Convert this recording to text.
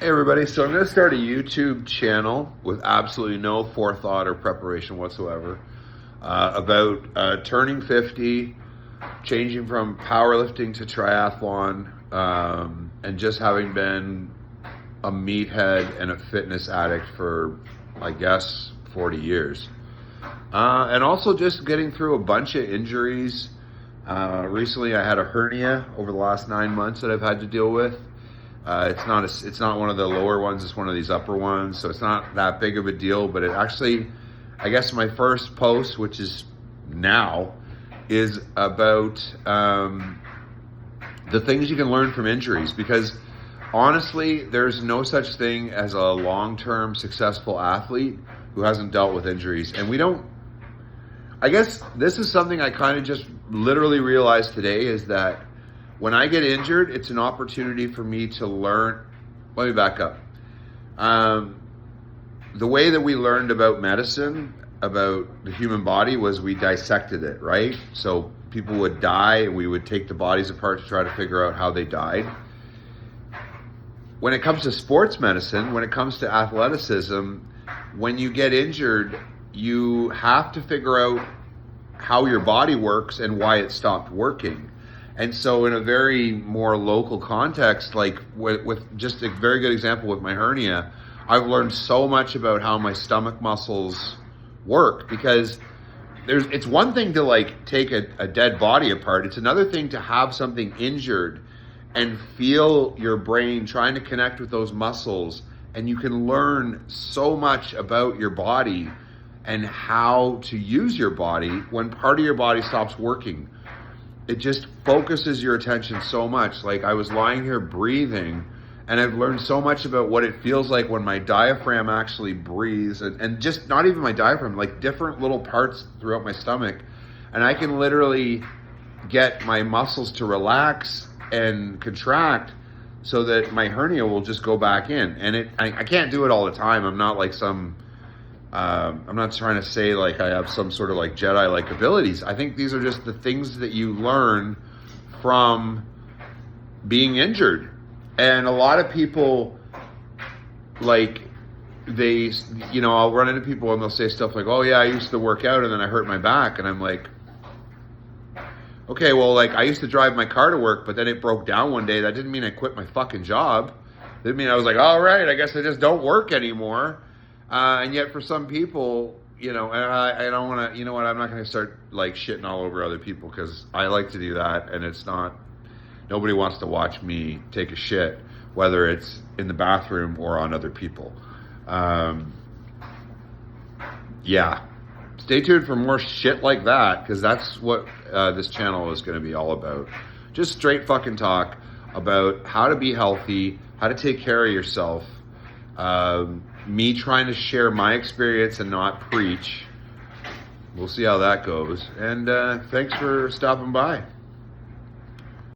Hey everybody, so I'm going to start a YouTube channel with absolutely no forethought or preparation whatsoever about turning 50, changing from powerlifting to triathlon, and just having been a meathead and a fitness addict for, I guess, 40 years. And also just getting through a bunch of injuries. Recently I had a hernia over the last 9 months that I've had to deal with. It's not one of the lower ones, it's one of these upper ones, so it's not that big of a deal, but it actually, I guess my first post, which is now, is about the things you can learn from injuries, because honestly, there's no such thing as a long-term successful athlete who hasn't dealt with injuries, and I guess this is something I kind of just literally realized today, is that when I get injured, it's an opportunity for me to learn. Let me back up. The way that we learned about medicine, about the human body, was we dissected it, right? So people would die and we would take the bodies apart to try to figure out how they died. When it comes to sports medicine, when it comes to athleticism, when you get injured, you have to figure out how your body works and why it stopped working. And so in a very more local context, like with just a very good example with my hernia, I've learned so much about how my stomach muscles work, because it's one thing to like take a dead body apart. It's another thing to have something injured and feel your brain trying to connect with those muscles. And you can learn so much about your body and how to use your body when part of your body stops working. It just focuses your attention so much. Like, I was lying here breathing, and I've learned so much about what it feels like when my diaphragm actually breathes, and just not even my diaphragm, like different little parts throughout my stomach. And I can literally get my muscles to relax and contract so that my hernia will just go back in. And I can't do it all the time. I'm not like I'm not trying to say like I have some sort of like Jedi-like abilities. I think these are just the things that you learn from being injured. And a lot of people, like, I'll run into people and they'll say stuff like, oh yeah, I used to work out and then I hurt my back. And I'm like, okay, well, like, I used to drive my car to work, but then it broke down one day. That didn't mean I quit my fucking job. It didn't mean I was like, all right, I guess I just don't work anymore. And yet for some people, and I don't want to, I'm not going to start like shitting all over other people, because I like to do that, and nobody wants to watch me take a shit, whether it's in the bathroom or on other people. Yeah. Stay tuned for more shit like that, because that's what this channel is going to be all about. Just straight fucking talk about how to be healthy, how to take care of yourself, me trying to share my experience and not preach. We'll see how that goes. And thanks for stopping by.